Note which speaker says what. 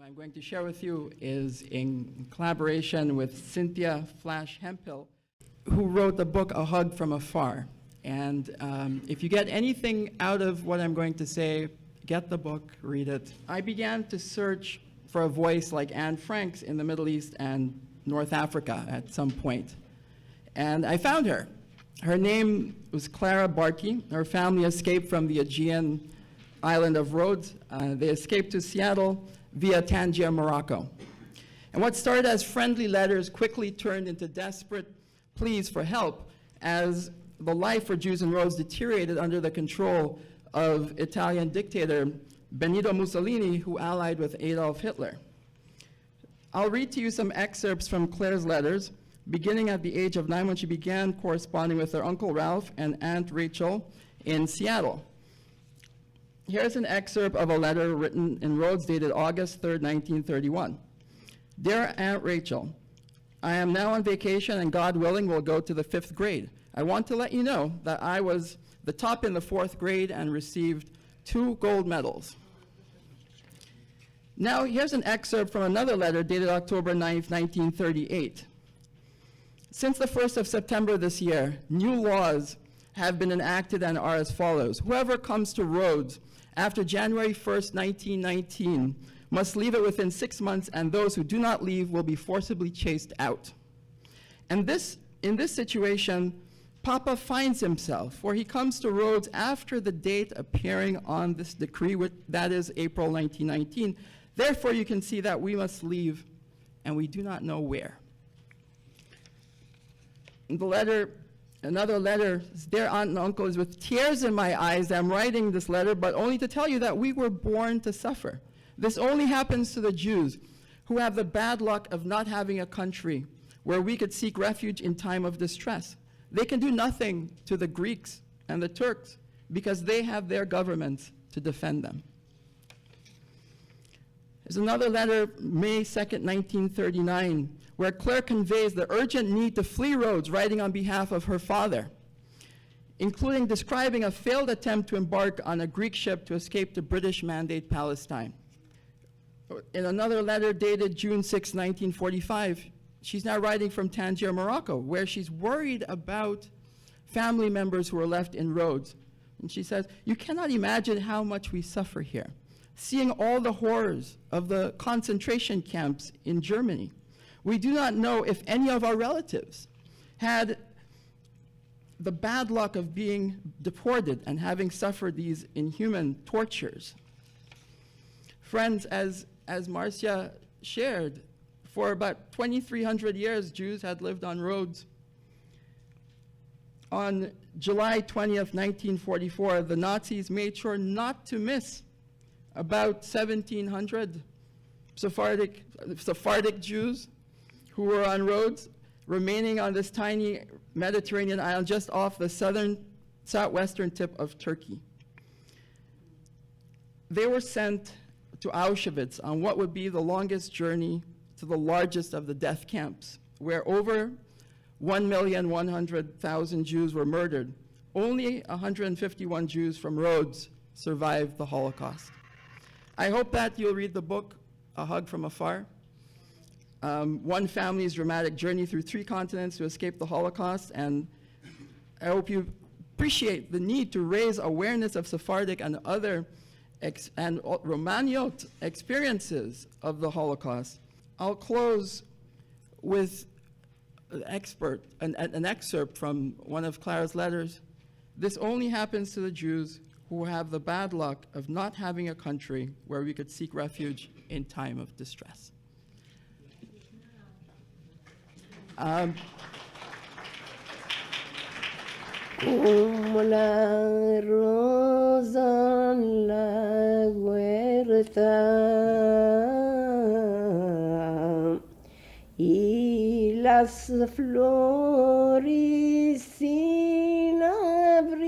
Speaker 1: I'm going to share with you is in collaboration with Cynthia Flash Hemphill, who wrote the book A Hug From Afar. And if you get anything out of what I'm going to say, get the book, read it. I began to search for a voice like Anne Frank's in the Middle East and North Africa at some point. And I found her. Her name was Clara Barkey. Her family escaped from the Aegean island of Rhodes. They escaped to Seattle via Tangier, Morocco. And what started as friendly letters quickly turned into desperate pleas for help as the life for Jews in Rhodes deteriorated under the control of Italian dictator Benito Mussolini, who allied with Adolf Hitler. I'll read to you some excerpts from Claire's letters, beginning at the age of 9 when she began corresponding with her Uncle Ralph and Aunt Rachel in Seattle. Here's an excerpt of a letter written in Rhodes dated August 3rd, 1931. Dear Aunt Rachel, I am now on vacation and God willing will go to the 5th grade. I want to let you know that I was the top in the 4th grade and received 2 gold medals. Now here's an excerpt from another letter dated October 9th, 1938. Since the 1st of September this year, new laws have been enacted and are as follows. Whoever comes to Rhodes after January 1st, 1919 must leave it within 6 months, and those who do not leave will be forcibly chased out. And in this situation, Papa finds himself, for he comes to Rhodes after the date appearing on this decree, that is April 1919. Therefore, you can see that we must leave, and we do not know where. In the letter, another letter, dear aunt and uncle, is with tears in my eyes. I'm writing this letter, but only to tell you that we were born to suffer. This only happens to the Jews who have the bad luck of not having a country where we could seek refuge in time of distress. They can do nothing to the Greeks and the Turks because they have their governments to defend them. There's another letter, May 2nd, 1939, where Claire conveys the urgent need to flee Rhodes, writing on behalf of her father, including describing a failed attempt to embark on a Greek ship to escape the British Mandate Palestine. In another letter dated June 6, 1945, she's now writing from Tangier, Morocco, where she's worried about family members who are left in Rhodes. And she says, you cannot imagine how much we suffer here, seeing all the horrors of the concentration camps in Germany. We do not know if any of our relatives had the bad luck of being deported and having suffered these inhuman tortures. Friends, as Marcia shared, for about 2,300 years, Jews had lived on Rhodes. On July 20th, 1944, the Nazis made sure not to miss about 1,700 Sephardic Jews who were on Rhodes, remaining on this tiny Mediterranean island just off the southwestern tip of Turkey. They were sent to Auschwitz on what would be the longest journey to the largest of the death camps, where over 1,100,000 Jews were murdered. Only 151 Jews from Rhodes survived the Holocaust. I hope that you'll read the book, A Hug From Afar. One family's dramatic journey through 3 continents to escape the Holocaust, and I hope you appreciate the need to raise awareness of Sephardic and other and Romaniote experiences of the Holocaust. I'll close with an excerpt from one of Clara's letters. This only happens to the Jews who have the bad luck of not having a country where we could seek refuge in time of distress.
Speaker 2: Como la rosa en la huerta y las flores sin abrir